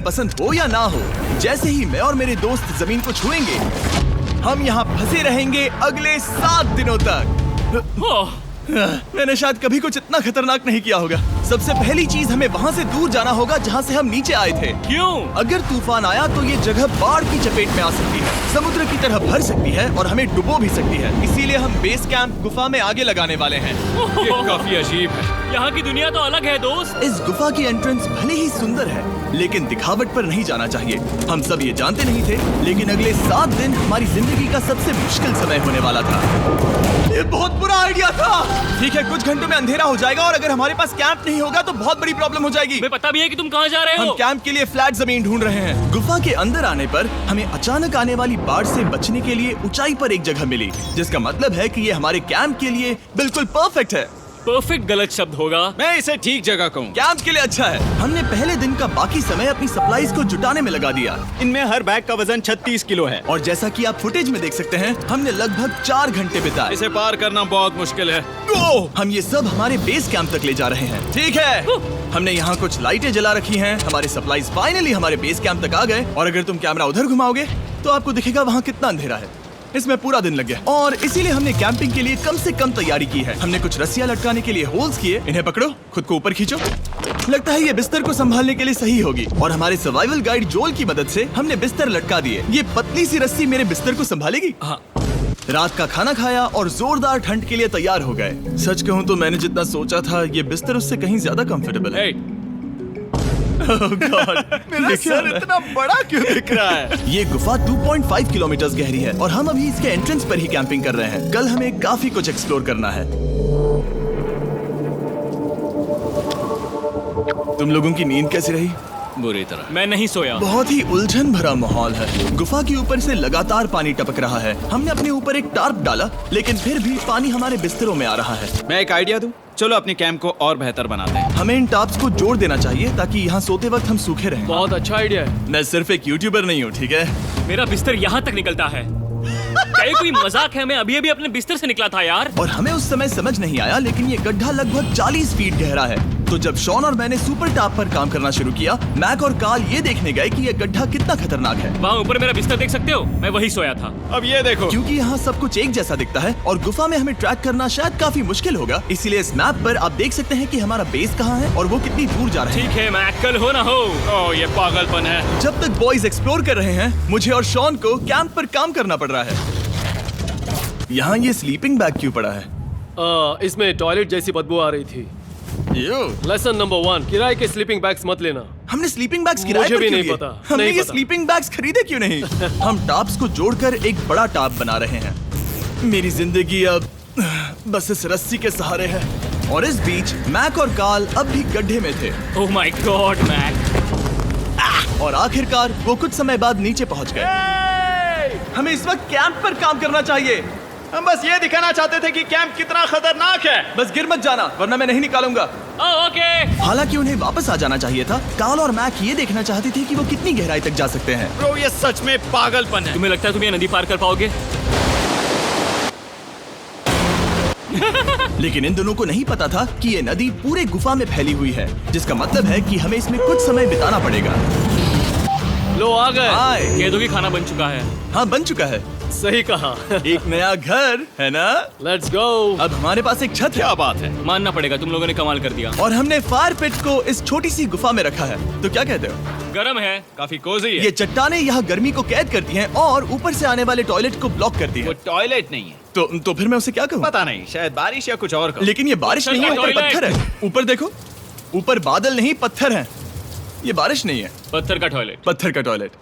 पसंद हो या ना हो, जैसे ही मैं और मेरे दोस्त जमीन को छुएंगे, हम यहाँ फंसे रहेंगे अगले 7 दिनों तक। मैंने शायद कभी कुछ इतना खतरनाक नहीं किया होगा। सबसे पहली चीज, हमें वहाँ से दूर जाना होगा जहाँ से हम नीचे आए थे। क्यों? अगर तूफान आया तो ये जगह बाढ़ की चपेट में आ सकती है, समुद्र की तरह भर सकती है और हमें डुबो भी सकती है। इसीलिए हम बेस कैंप गुफा में आगे लगाने वाले हैं। ये काफी अजीब है। यहाँ की दुनिया तो अलग है दोस्त। इस गुफा की एंट्रेंस भले ही सुंदर है, लेकिन दिखावट पर नहीं जाना चाहिए। हम सब ये जानते नहीं थे, लेकिन अगले 7 दिन हमारी जिंदगी का सबसे मुश्किल समय होने वाला था। ये बहुत बुरा आइडिया था। ठीक है, कुछ घंटों में अंधेरा हो जाएगा और अगर हमारे पास कैंप नहीं होगा तो बहुत बड़ी प्रॉब्लम हो जाएगी। तुम्हें पता भी है कि तुम कहाँ जा रहे हो? हम कैंप के लिए फ्लैट जमीन ढूंढ रहे हैं। गुफा के अंदर आने पर हमें अचानक आने वाली बाढ़ से बचने के लिए ऊंचाई पर एक जगह मिली, जिसका मतलब है कि ये हमारे कैंप के लिए बिल्कुल परफेक्ट है। परफेक्ट गलत शब्द होगा। मैं इसे ठीक जगह कहूँ। कैंप के लिए अच्छा है। हमने पहले दिन का बाकी समय अपनी सप्लाईज को जुटाने में लगा दिया। इनमें हर बैग का वजन 36 किलो है। और जैसा कि आप फुटेज में देख सकते हैं, हमने लगभग 4 घंटे बिताए। इसे पार करना बहुत मुश्किल है। हम ये सब हमारे बेस कैंप तक ले जा रहे हैं। ठीक है, हमने यहाँ कुछ लाइटें जला रखी हैं। हमारे सप्लाईज फाइनली हमारे बेस कैंप तक आ गए। और अगर तुम कैमरा उधर घुमाओगे तो आपको दिखेगा वहाँ कितना अंधेरा है। इसमें पूरा दिन लग गया और इसीलिए हमने कैंपिंग के लिए कम से कम तैयारी की है। हमने कुछ रस्सियां लटकाने के लिए होल्स किए। इन्हें पकड़ो, खुद को ऊपर खींचो। लगता है ये बिस्तर को संभालने के लिए सही होगी। और हमारे सर्वाइवल गाइड जोल की मदद से हमने बिस्तर लटका दिए। ये पतली सी रस्सी मेरे बिस्तर को संभालेगी। हाँ। रात का खाना खाया और जोरदार ठंड के लिए तैयार हो गए। सच कहूँ तो मैंने जितना सोचा था, ये बिस्तर उससे कहीं ज्यादा कंफर्टेबल है। Oh God, मेरा सर इतना बड़ा क्यों दिख रहा है? ये गुफा 2.5 किलोमीटर गहरी है और हम अभी इसके एंट्रेंस पर ही कैंपिंग कर रहे हैं। कल हमें काफी कुछ एक्सप्लोर करना है। तुम लोगों की नींद कैसी रही? बुरी तरह। मैं नहीं सोया। बहुत ही उलझन भरा माहौल है। गुफा के ऊपर से लगातार पानी टपक रहा है। हमने अपने ऊपर एक टार्प डाला, लेकिन फिर भी पानी हमारे बिस्तरों में आ रहा है। मैं एक आइडिया दूं? चलो अपने कैंप को और बेहतर बनाते हैं। हमें इन टार्प्स को जोड़ देना चाहिए ताकि यहाँ सोते वक्त हम सूखे रहें। बहुत अच्छा आइडिया है। मैं सिर्फ एक यूट्यूबर नहीं हूँ, ठीक है? मेरा बिस्तर यहाँ तक निकलता है। क्या ये कोई मजाक है? मैं अभी अभी अपने बिस्तर से निकला था यार। और हमें उस समय समझ नहीं आया, लेकिन ये गड्ढा लगभग 40 फीट गहरा है। तो जब शॉन और मैंने सुपर टॉप पर काम करना शुरू किया, मैक और कार्ल ये देखने गए कि ये गड्ढा कितना खतरनाक है। वहाँ ऊपर मेरा बिस्तर देख सकते हो? मैं वही सोया था। अब ये देखो। क्योंकि यहाँ सब कुछ एक जैसा दिखता है और गुफा में हमें ट्रैक करना शायद काफी मुश्किल होगा, इसीलिए इस मैप पर आप देख सकते हैं कि हमारा बेस कहाँ है और वो कितनी दूर जा रहे हैं। ठीक है, मैं कल हो ना हो। ओह, ये पागलपन है। जब तक बॉयज एक्सप्लोर कर रहे हैं, मुझे और शॉन को कैंप पर काम करना पड़ रहा है। यहाँ ये स्लीपिंग बैग क्यों पड़ा है? इसमें टॉयलेट जैसी बदबू आ रही थी। लेसन नंबर 1, किराए के स्लीपिंग बैग्स मत लेना। हमने स्लीपिंग बैग्स किराए मुझे पर भी क्यों नहीं लिए? पता, हमने नहीं ये पता। स्लीपिंग बैग्स खरीदे क्यों नहीं? हम टॉप्स को जोड़कर एक बड़ा टॉप बना रहे हैं। मेरी जिंदगी अब बस इस रस्सी के सहारे है। और इस बीच मैक और कार्ल अब भी गड्ढे में थे। Oh my god Mac. और आखिरकार वो कुछ समय बाद नीचे पहुंच गए। हमें इस वक्त कैंप पर काम करना चाहिए। हम बस ये दिखाना चाहते थे कि कैंप कितना खतरनाक है। बस गिर मत जाना, वरना मैं नहीं निकालूंगा। ओके। हालांकि उन्हें वापस आ जाना चाहिए था। कार्ल और मैक ये देखना चाहते थे कि वो कितनी गहराई तक जा सकते हैं। ब्रो, ये सच में पागलपन है। तुम्हें लगता है तुम ये नदी पार कर पाओगे? लेकिन इन दोनों को नहीं पता था कि ये नदी पूरे गुफा में फैली हुई है, जिसका मतलब है कि हमें इसमें कुछ समय बिताना पड़ेगा। लो आ गए। हाय। कह दो कि खाना बन चुका है। हाँ, बन चुका है। सही कहा। एक नया घर है ना? Let's go. अब हमारे पास एक छत है। क्या बात है। मानना पड़ेगा, तुम लोगों ने कमाल कर दिया। और हमने फायर पिट को इस छोटी सी गुफा में रखा है। तो क्या कहते हो? गरम है। काफी कोजी है। ये चट्टानें यहाँ गर्मी को कैद करती हैं और ऊपर से आने वाले टॉयलेट को ब्लॉक करती वो हैं। टॉयलेट नहीं है। तो फिर मैं उसे क्या कहूँ? पता नहीं, शायद बारिश या कुछ और। लेकिन ये बारिश नहीं है, ऊपर टॉयलेट। पत्थर है। ऊपर देखो, ऊपर बादल नहीं पत्थर है। ये बारिश नहीं है, पत्थर का टॉयलेट। पत्थर का टॉयलेट।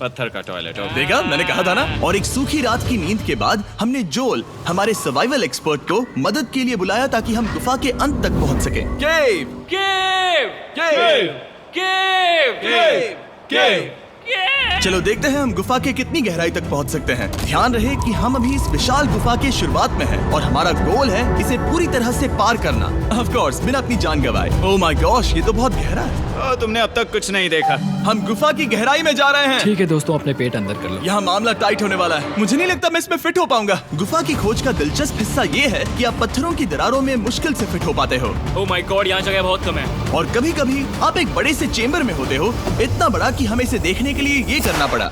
पत्थर का टॉयलेट। देखा, मैंने कहा था ना। और एक सूखी रात की नींद के बाद हमने जोल, हमारे सर्वाइवल एक्सपर्ट को मदद के लिए बुलाया ताकि हम गुफा के अंत तक पहुंच सके। केव, केव, केव, केव, केव, केव। केव। चलो देखते हैं हम गुफा के कितनी गहराई तक पहुंच सकते हैं। ध्यान रहे कि हम अभी इस विशाल गुफा के शुरुआत में हैं और हमारा गोल है इसे पूरी तरह से पार करना। ऑफ कोर्स, बिना अपनी जान गंवाए। ओह माय गॉश, ये तो बहुत गहरा है। तुमने अब तक कुछ नहीं देखा। हम गुफा की गहराई में जा रहे हैं। ठीक है दोस्तों, अपने पेट अंदर कर लो। यहाँ मामला टाइट होने वाला है। मुझे नहीं लगता मैं इसमें फिट हो पाऊंगा। गुफा की खोज का दिलचस्प हिस्सा ये है कि आप पत्थरों की दरारों में मुश्किल से फिट हो पाते हो, ओह माय गॉड, यहाँ जगह बहुत कम है। और कभी कभी आप एक बड़े से चेम्बर में होते हो, इतना बड़ा कि हमें इसे देखने के लिए ये करना पड़ा।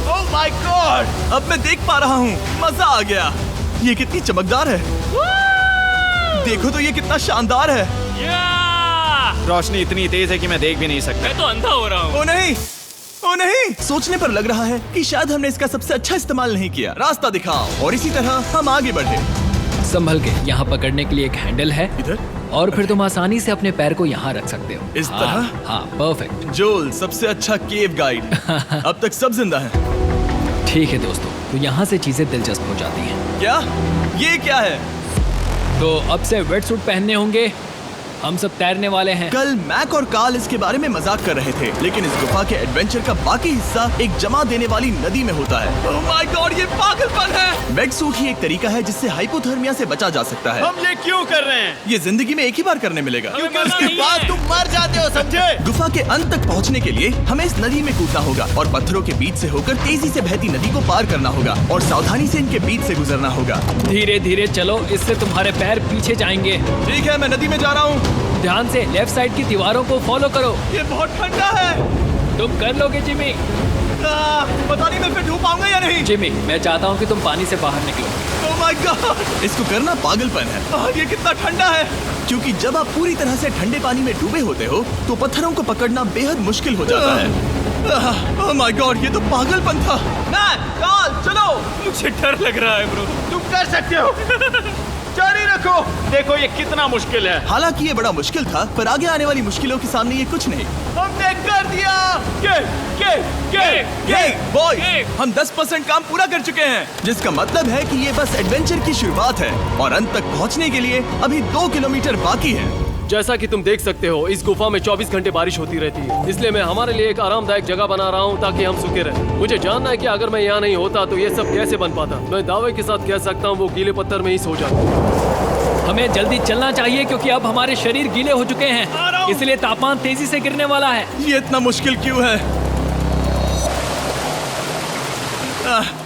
ओह माय गॉड, अब मैं देख पा रहा हूँ, मजा आ गया। ये कितनी चमकदार है, देखो तो ये कितना शानदार है। रोशनी इतनी तेज है कि मैं देख भी नहीं सकता। मैं तो अंधा हो रहा हूँ। ओ नहीं, ओ नहीं, सोचने पर लग रहा है कि शायद हमने इसका सबसे अच्छा इस्तेमाल नहीं किया। रास्ता दिखाओ। और इसी तरह हम आगे बढ़े। संभल के, यहाँ पकड़ने के लिए एक हैंडल है इधर और फिर तुम आसानी से अपने पैर को यहाँ रख सकते हो। इस हाँ, तरह? हाँ, परफेक्ट। जोल सबसे अच्छा केव गाइड। अब तक सब जिंदा हैं। ठीक है दोस्तों, तो यहाँ से चीजें दिलचस्प हो जाती हैं। क्या? ये क्या है? तो अब से वेट सूट पहनने होंगे। हम सब तैरने वाले हैं। कल मैक और कार्ल इसके बारे में मजाक कर रहे थे, लेकिन इस गुफा के एडवेंचर का बाकी हिस्सा एक जमा देने वाली नदी में होता है। ओह माय गॉड, ये पागलपन है। वेट सूट ही एक तरीका है जिससे हाइपोथर्मिया से बचा जा सकता है। हम ये क्यों कर रहे हैं? ये जिंदगी में एक ही बार करने मिलेगा। क्योंकि उसके बाद तुम मर जाते हो, समझे? गुफा के अंत तक पहुंचने के लिए हमें इस नदी में कूदना होगा और पत्थरों के बीच से होकर तेजी से बहती नदी को पार करना होगा और सावधानी से इनके बीच से गुजरना होगा। धीरे धीरे चलो, इससे तुम्हारे पैर पीछे जाएंगे। ठीक है, मैं नदी में जा रहा हूँ। ध्यान से लेफ्ट साइड की दीवारों को फॉलो करो। ये बहुत ठंडा है। तुम कर लोगे जिमी। पता नहीं मैं फिट हो पाऊंगा या नहीं। जिमी, मैं चाहता हूँ कि तुम पानी से बाहर निकलो। ओह माय गॉड, इसको करना पागलपन है। ये कितना ठंडा है। क्योंकि जब आप पूरी तरह से ठंडे पानी में डूबे होते हो तो पत्थरों को पकड़ना बेहद मुश्किल हो जाता है। ओह माय गॉड, ये तो पागलपन था। कार्ल, चलो। मुझे डर लग रहा है ब्रो। तुम कर सकते हो। जारी रखो। देखो ये कितना मुश्किल है। हालांकि ये बड़ा मुश्किल था, पर आगे आने वाली मुश्किलों के सामने ये कुछ नहीं। हमने कर दिया। बॉय, हम 10% काम पूरा कर चुके हैं, जिसका मतलब है कि ये बस एडवेंचर की शुरुआत है और अंत तक पहुंचने के लिए अभी 2 किलोमीटर बाकी है। जैसा कि तुम देख सकते हो, इस गुफा में 24 घंटे बारिश होती रहती है, इसलिए मैं हमारे लिए एक आरामदायक जगह बना रहा हूँ ताकि हम सूखे रहें। मुझे जानना है कि अगर मैं यहाँ नहीं होता तो ये सब कैसे बन पाता। मैं दावे के साथ कह सकता हूँ वो गीले पत्थर में ही सो जाते। हमें जल्दी चलना चाहिए क्योंकि अब हमारे शरीर गीले हो चुके हैं, इसलिए तापमान तेजी से गिरने वाला है। ये इतना मुश्किल क्यों है?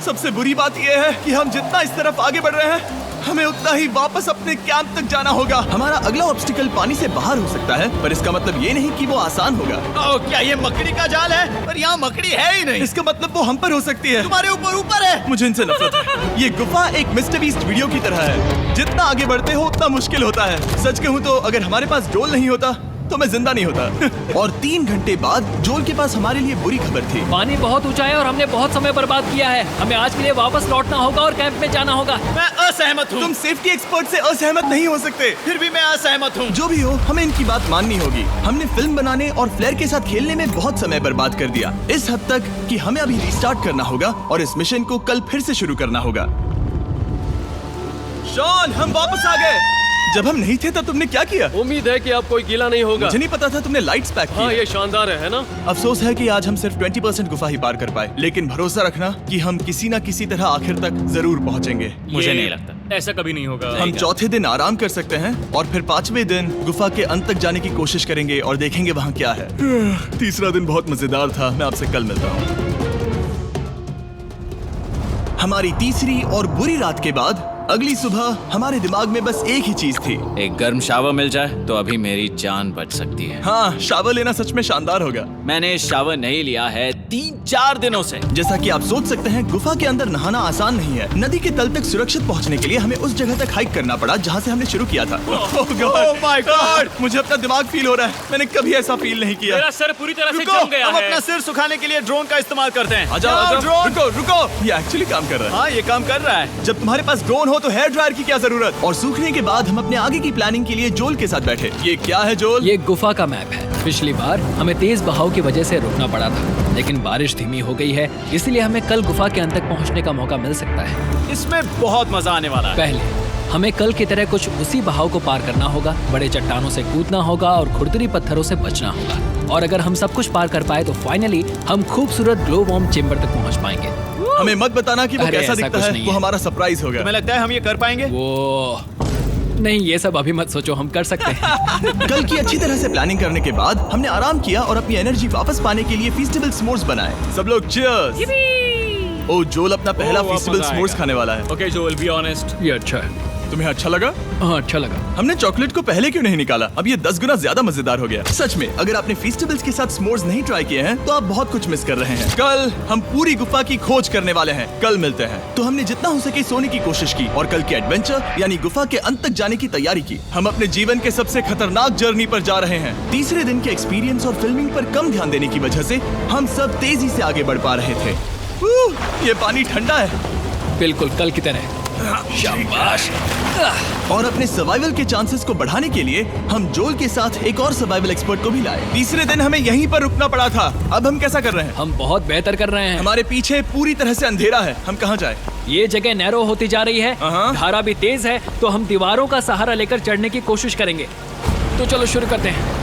सबसे बुरी बात यह है कि हम जितना इस तरफ आगे बढ़ रहे हैं, हमें उतना ही वापस अपने कैंप तक जाना होगा। हमारा अगला ऑब्स्टिकल पानी से बाहर हो सकता है, पर इसका मतलब ये नहीं कि वो आसान होगा। ओह, क्या ये मकड़ी का जाल है? पर यहाँ मकड़ी है ही नहीं। इसका मतलब वो हम पर हो सकती है। तुम्हारे ऊपर है। मुझे इनसे नफरत है। ये गुफा एक मिस्टर बीस्ट वीडियो की तरह है। जितना आगे बढ़ते हो उतना मुश्किल होता है। सच कहूँ तो अगर हमारे पास जोल नहीं होता तो मैं जिंदा नहीं होता। और 3 घंटे बाद जोल के पास हमारे लिए बुरी खबर थी। पानी बहुत ऊंचा है और हमने बहुत समय बर्बाद किया है। हमें आज के लिए वापस लौटना होगा और कैंप में जाना होगा। मैं असहमत हूँ। तुम सेफ्टी एक्सपर्ट से असहमत नहीं हो सकते। फिर भी मैं असहमत हूँ। जो भी हो, हमें इनकी बात माननी होगी। हमने फिल्म बनाने और फ्लेयर के साथ खेलने में बहुत समय बर्बाद कर दिया, इस हद तक कि हमें अभी रिस्टार्ट करना होगा और इस मिशन को कल फिर से शुरू करना होगा। शॉन, हम वापस आ गए। जब हम नहीं थे तब तुमने क्या किया? उम्मीद है कि अब कोई गीला नहीं होगा। मुझे नहीं पता था तुमने लाइट्स पैक की। हाँ, ये शानदार है ना? अफसोस है कि आज हम सिर्फ 20% गुफा ही पार कर पाए, लेकिन भरोसा रखना कि हम किसी न किसी तरह आखिर तक जरूर पहुंचेंगे। मुझे नहीं लगता ऐसा कभी नहीं होगा। हम चौथे दिन आराम कर सकते हैं और फिर 5वें दिन गुफा के अंत तक जाने की कोशिश करेंगे और देखेंगे वहाँ क्या है। तीसरा दिन बहुत मजेदार था। मैं आपसे कल मिलता हूँ। हमारी तीसरी और बुरी रात के बाद अगली सुबह हमारे दिमाग में बस एक ही चीज थी। एक गर्म शावर मिल जाए तो अभी मेरी जान बच सकती है। हाँ, शावर लेना सच में शानदार होगा। मैंने शावर नहीं लिया है 3-4 दिनों से। जैसा कि आप सोच सकते हैं, गुफा के अंदर नहाना आसान नहीं है। नदी के तल तक सुरक्षित पहुंचने के लिए हमें उस जगह तक हाइक करना पड़ा जहां से हमने शुरू किया था। Oh my God! मुझे अपना दिमाग फील हो रहा है। मैंने कभी ऐसा फील नहीं किया। मेरा सर पूरी तरह से रुको, जम गया हम है। अपना सिर सुखाने के लिए ड्रोन का इस्तेमाल करते हैं। आजाओ, ड्रोन। रुको रुको, ये एक्चुअली काम कर रहा है। हाँ, ये काम कर रहा है। जब तुम्हारे पास ड्रोन हो तो हेयर ड्रायर की क्या जरूरत। और सूखने के बाद हम अपने आगे की प्लानिंग के लिए जोल के साथ बैठे। ये क्या है जोल? ये गुफा का मैप है। पिछली बार हमें तेज बहाव की वजह से रुकना पड़ा था, लेकिन बारिश धीमी हो गई है, इसलिए हमें कल गुफा के अंत तक पहुंचने का मौका मिल सकता है। इसमें बहुत मजा आने वाला है। पहले हमें कल की तरह कुछ उसी बहाव को पार करना होगा, बड़े चट्टानों से कूदना होगा और खुरदरी पत्थरों से बचना होगा। और अगर हम सब कुछ पार कर पाए तो फाइनली हम खूबसूरत ग्लो वार्म चेम्बर तक पहुंच पाएंगे। हमें मत बताना कि वो अरे, कैसा ऐसा दिखता कुछ है। नहीं वो है। हमारा सरप्राइज होगा। तुम्हें लगता है हम ये कर पाएंगे? वो नहीं, ये सब अभी मत सोचो, हम कर सकते हैं। कल की अच्छी तरह से प्लानिंग करने के बाद हमने आराम किया और अपनी एनर्जी वापस पाने के लिए फीस्टेबल s'mores बनाए। सब लोग cheers! ओ जोल अपना पहला बहुत फीस्टेबल मजा s'mores आएगा। खाने वाला है। ओके जोल, बी ऑनेस्ट। ये अच्छा है। तुम्हें अच्छा लगा? हाँ, अच्छा लगा। हमने चॉकलेट को पहले क्यों नहीं निकाला? अब ये 10 गुना ज्यादा मजेदार हो गया। सच में, अगर आपने फीस्टेबल्स के साथ s'mores नहीं ट्राई किए हैं तो आप बहुत कुछ मिस कर रहे हैं। कल हम पूरी गुफा की खोज करने वाले हैं। कल मिलते हैं। तो हमने जितना हो सके सोने की कोशिश की और कल के एडवेंचर यानी गुफा के अंत तक जाने की तैयारी की। हम अपने जीवन के सबसे खतरनाक जर्नी पर जा रहे हैं। तीसरे दिन के एक्सपीरियंस और फिल्मिंग पर कम ध्यान देने की वजह से हम सब तेजी से आगे बढ़ पा रहे थे। ये पानी ठंडा है। बिल्कुल कल की तरह। शाबाश। और अपने सर्वाइवल के चांसेस को बढ़ाने के लिए हम जोल के साथ एक और सर्वाइवल एक्सपर्ट को भी लाए। तीसरे दिन हमें यहीं पर रुकना पड़ा था। अब हम कैसा कर रहे हैं? हम बहुत बेहतर कर रहे हैं। हमारे पीछे पूरी तरह से अंधेरा है। हम कहाँ जाए? ये जगह नैरो होती जा रही है, धारा भी तेज है, तो हम दीवारों का सहारा लेकर चढ़ने की कोशिश करेंगे। तो चलो शुरू करते हैं।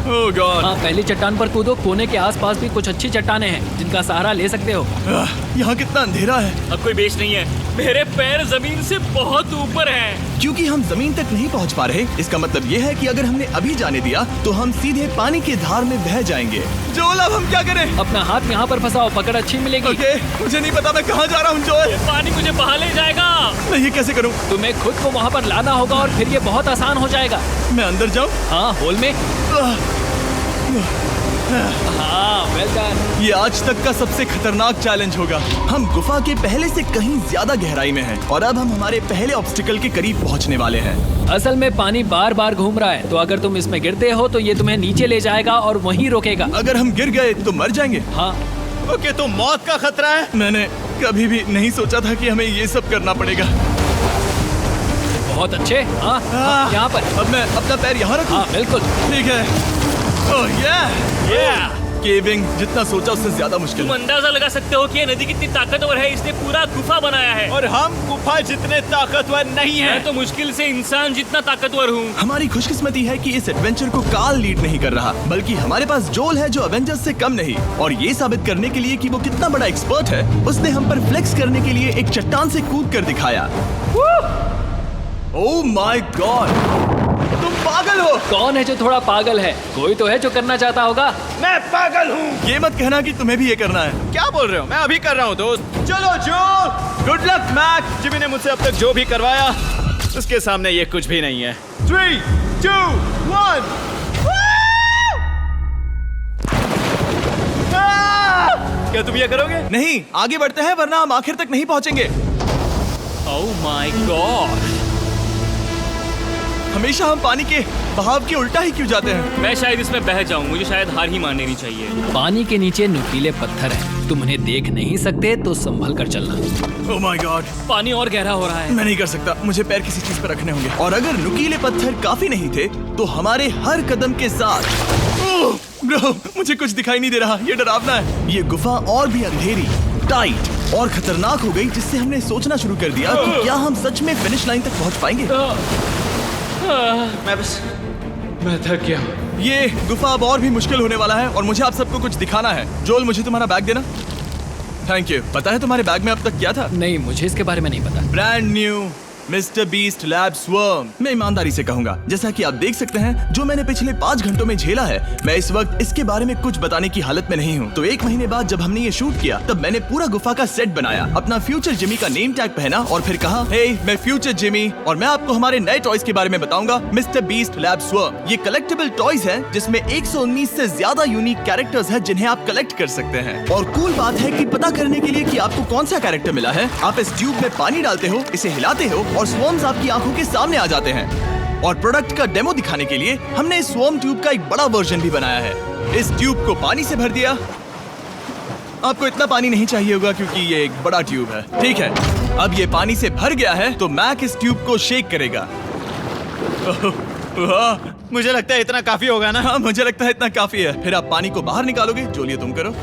ओह गॉड। हाँ, पहली चट्टान पर कूदो। कोने के आसपास भी कुछ अच्छी चट्टानें हैं जिनका सहारा ले सकते हो। यहाँ कितना अंधेरा है। अब कोई बेस नहीं है। मेरे पैर जमीन से बहुत ऊपर हैं। क्योंकि हम जमीन तक नहीं पहुँच पा रहे, इसका मतलब ये है कि अगर हमने अभी जाने दिया तो हम सीधे पानी की धार में बह जाएंगे। जोल, अब हम क्या करें? अपना हाथ यहाँ पर फंसाओ, पकड़ अच्छी मिलेगी। ओके, मुझे नहीं पता मैं कहाँ जा रहा हूँ जोल। पानी मुझे बहा ले जाएगा। मैं ये कैसे करूँ? तुम्हें खुद को वहाँ पर लाना होगा और फिर ये बहुत आसान हो जाएगा। मैं अंदर जाऊँ? हाँ, होल में। हाँ, वेल डन। ये आज तक का सबसे खतरनाक चैलेंज होगा। हम गुफा के पहले से कहीं ज्यादा गहराई में हैं और अब हम हमारे पहले ऑब्स्टिकल के करीब पहुंचने वाले हैं। असल में पानी बार बार घूम रहा है, तो अगर तुम इसमें गिरते हो तो ये तुम्हें नीचे ले जाएगा और वहीं रोकेगा। अगर हम गिर गए तो मर जाएंगे। हाँ, ओके, तो मौत का खतरा है। मैंने कभी भी नहीं सोचा था कि हमें ये सब करना पड़ेगा। बहुत अच्छे। हाँ, यहाँ पर। अब मैं अपना पैर यहाँ रखूं? हाँ, बिल्कुल। ठीक है। ओह yeah! केविंग जितना सोचा उससे ज्यादा मुश्किल तुम है। अंदाजा लगा सकते हो कि ये नदी कितनी ताकतवर है। इसने पूरा गुफा बनाया है। और हम गुफा जितने ताकतवर नहीं मैं हैं। तो मुश्किल से इंसान जितना ताकतवर हूँ। हमारी खुशकिस्मती है कि इस एडवेंचर को काल लीड नहीं कर रहा, बल्कि हमारे पास जोल है जो अवेंजर्स से कम नहीं। और ये साबित करने के लिए कि वो कितना बड़ा एक्सपर्ट है, उसने हम पर फ्लेक्स करने के लिए एक चट्टान से कूद कर दिखाया। ओह माय गॉड, तुम पागल हो। कौन है जो थोड़ा पागल है? कोई तो है जो करना चाहता होगा। मैं पागल हूँ। ये मत कहना कि तुम्हें भी ये करना है। क्या बोल रहे हो? मैं अभी कर रहा हूँ दोस्त। चलो जो, गुड लक मैक। जिमी ने मुझसे अब तक जो भी करवाया उसके सामने ये कुछ भी नहीं है। 3, 2, 1। क्या तुम ये करोगे? नहीं, आगे बढ़ते हैं वरना हम आखिर तक नहीं पहुंचेंगे। ओह माय गॉड। हमेशा हम पानी के बहाव के उल्टा ही क्यों जाते हैं? मैं शायद इसमें बह जाऊं। मुझे शायद हार ही मान लेनी चाहिए। पानी के नीचे नुकीले पत्थर हैं। तुम उन्हें देख नहीं सकते तो संभल कर चलना। ओह माय गॉड, पानी और गहरा हो रहा है। मैं नहीं कर सकता। मुझे पैर किसी चीज पर रखने होंगे। और अगर नुकीले पत्थर काफी नहीं थे तो हमारे हर कदम के साथ ओह ब्रो, मुझे कुछ दिखाई नहीं दे रहा। ये डरावना है। ये गुफा और भी अंधेरी, टाइट और खतरनाक हो गई, जिससे हमने सोचना शुरू कर दिया कि क्या हम सच में फिनिश लाइन तक पहुंच पाएंगे। मैं थक गया। ये गुफा अब और भी मुश्किल होने वाला है और मुझे आप सबको कुछ दिखाना है। जोल, मुझे तुम्हारा बैग देना। Thank you. पता है तुम्हारे बैग में अब तक क्या था? नहीं, मुझे इसके बारे में नहीं पता। Brand new mister beast lab swarm. मैं ईमानदारी से कहूंगा, जैसा कि आप देख सकते हैं, जो मैंने पिछले 5 घंटों में झेला है, मैं इस वक्त इसके बारे में कुछ बताने की हालत में नहीं हूँ। तो 1 महीने बाद जब हमने ये शूट किया, तब मैंने पूरा गुफा का सेट बनाया, अपना फ्यूचर जिमी का नेम टैग पहना और फिर कहा, हे मैं फ्यूचर जिमी और मैं आपको हमारे नए टॉयज के बारे में बताऊंगा, मिस्टर बीस्ट लैब स्वर्म। ये कलेक्टेबल टॉयज हैं जिसमें 119 से ज्यादा यूनिक कैरेक्टर्स हैं जिन्हें आप कलेक्ट कर सकते हैं। और कूल बात है कि पता करने के लिए कि आपको कौन सा कैरेक्टर मिला है, आप इस ट्यूब में पानी डालते हो, इसे हिलाते हो और स्वर्म्स आपकी आंखों के सामने आ जाते हैं। और प्रोडक्ट का डेमो दिखाने के लिए हमने इस स्वॉर्म ट्यूब का एक बड़ा वर्जन भी बनाया है। इस ट्यूब को पानी से भर दिया। आपको इतना पानी नहीं चाहिए होगा क्योंकि ये एक बड़ा ट्यूब है। ठीक है, अब ये पानी से भर गया है तो मैक इस ट्यूब को शेक करेगा। मुझे लगता है इतना काफी होगा ना? हाँ, मुझे लगता है इतना काफी है। फिर आप पानी को बाहर निकालोगे। जोलिए तुम करो।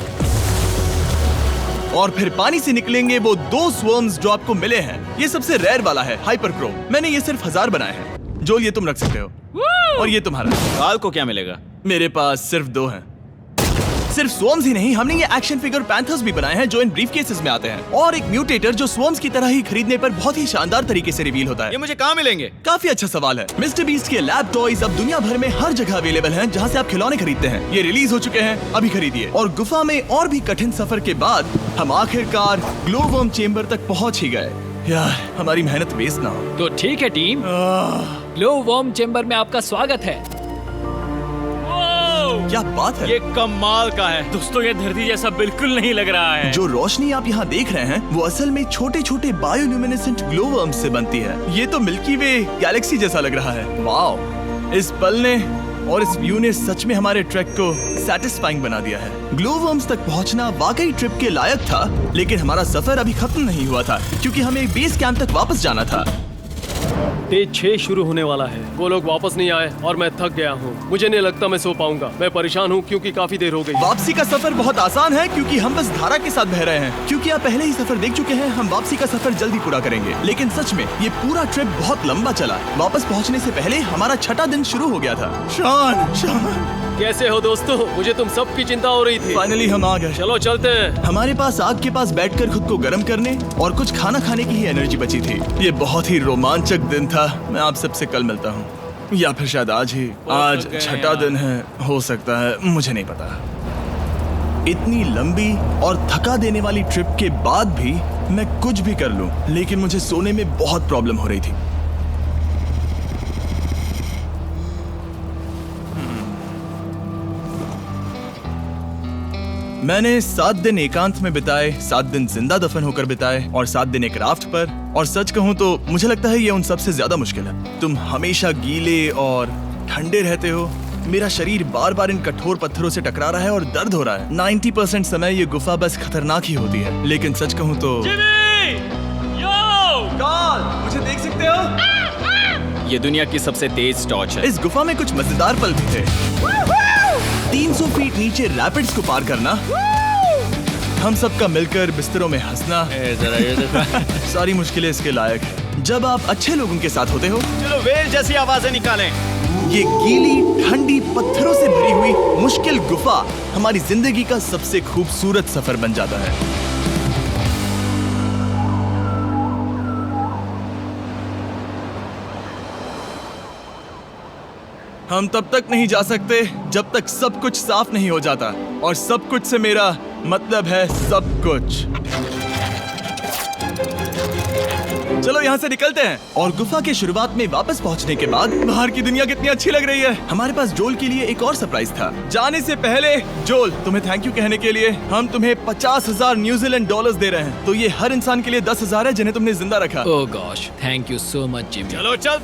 और फिर पानी से निकलेंगे वो 2 स्वर्म्स जो आपको मिले हैं। ये सबसे रेयर वाला है, हाइपर क्रोम। मैंने ये सिर्फ 1000 बनाए हैं। जोल, ये तुम रख सकते हो। और ये तुम्हारा। काल को क्या मिलेगा? मेरे पास सिर्फ 2 हैं। सिर्फ स्वॉर्म्स ही नहीं, हमने ये एक्शन फिगर पैंथर्स भी बनाए हैं जो इन ब्रीफ केसेस में आते हैं, और एक म्यूटेटर जो स्वॉर्म्स की तरह ही खरीदने पर बहुत ही शानदार तरीके से रिवील होता ये है। मुझे कहाँ मिलेंगे? काफी अच्छा सवाल है। मिस्टर बीस्ट के लैब टॉयज अब दुनिया भर में हर जगह अवेलेबल हैं जहां से आप खिलौने खरीदते हैं। ये रिलीज हो चुके हैं, अभी खरीदिए। और गुफा में और भी कठिन सफर के बाद हम आखिरकार ग्लो वर्म चेम्बर तक पहुंच ही गए। यार, हमारी मेहनत वेस्ट ना हो। तो ठीक है टीम, ग्लो वर्म चेम्बर में आपका स्वागत है। क्या बात है! ये कमाल का है। दोस्तों ये धरती जैसा बिल्कुल नहीं लग रहा है। जो रोशनी आप यहाँ देख रहे हैं वो असल में छोटे छोटे बायोल्यूमिनेसेंट ग्लो वर्म्स से बनती है। ये तो मिल्की वे गैलेक्सी जैसा लग रहा है। वाओ! इस पल ने और इस व्यू ने सच में हमारे ट्रैक को सैटिस्फाइंग बना दिया है। ग्लो वर्म्स तक पहुंचना वाकई ट्रिप के लायक था, लेकिन हमारा सफर अभी खत्म नहीं हुआ था क्योंकि हमें बेस कैंप तक वापस जाना था। डे 6 शुरू होने वाला है। वो लोग वापस नहीं आए और मैं थक गया हूँ। मुझे नहीं लगता मैं सो पाऊंगा। मैं परेशान हूँ क्योंकि काफी देर हो गई। वापसी का सफर बहुत आसान है क्योंकि हम बस धारा के साथ बह रहे हैं। क्योंकि आप पहले ही सफर देख चुके हैं, हम वापसी का सफर जल्दी पूरा करेंगे। लेकिन सच में ये पूरा ट्रिप बहुत लंबा चला। वापस पहुंचने से पहले हमारा 6वां दिन शुरू हो गया था। शान, कैसे हो दोस्तों? मुझे तुम सबकी चिंता हो रही थी। फाइनली हम आ गए। चलो चलते हैं। हमारे पास आग के पास बैठकर खुद को गर्म करने और कुछ खाना खाने की ही एनर्जी बची थी। ये बहुत ही रोमांचक दिन था। मैं आप सबसे कल मिलता हूँ, या फिर शायद आज ही। आज 6वां दिन है, हो सकता है, मुझे नहीं पता। इतनी लंबी और थका देने वाली ट्रिप के बाद भी मैं कुछ भी कर लूं, लेकिन मुझे सोने में बहुत प्रॉब्लम हो रही थी। मैंने 7 दिन एकांत में बिताए, 7 दिन जिंदा दफन होकर बिताए और 7 दिन एक राफ्ट पर। और सच कहूं तो मुझे लगता है ये उन सबसे ज्यादा मुश्किल है। तुम हमेशा गीले और ठंडे रहते हो। मेरा शरीर बार बार इन कठोर पत्थरों से टकरा रहा है और दर्द हो रहा है। 90% समय ये गुफा बस खतरनाक ही होती है। लेकिन सच कहूं तो कार्ल, मुझे देख सकते हो? ये दुनिया की सबसे तेज टॉर्च है। इस गुफा में कुछ मजेदार पल भी थे। 300 फीट नीचे रैपिड्स को पार करना, हम सबका मिलकर बिस्तरों में हंसना, सारी मुश्किलें इसके लायक है जब आप अच्छे लोगों के साथ होते हो। चलो वेल जैसी आवाजें निकालें। ये गीली ठंडी पत्थरों से भरी हुई मुश्किल गुफा हमारी जिंदगी का सबसे खूबसूरत सफर बन जाता है। हम तब तक नहीं जा सकते जब तक सब कुछ साफ नहीं हो जाता, और सब कुछ से मेरा मतलब है सब कुछ। चलो यहाँ से निकलते हैं। और गुफा के शुरुआत में वापस पहुँचने के बाद बाहर की दुनिया कितनी अच्छी लग रही है। हमारे पास जोल के लिए एक और सरप्राइज था। जाने से पहले जोल, तुम्हें थैंक यू कहने के लिए हम तुम्हें 50,000 न्यूजीलैंड डॉलर्स दे रहे हैं। तो ये हर इंसान के लिए 10,000 है जिन्हें तुमने जिंदा रखा। Oh gosh, thank you so much Jimmy. चलो चल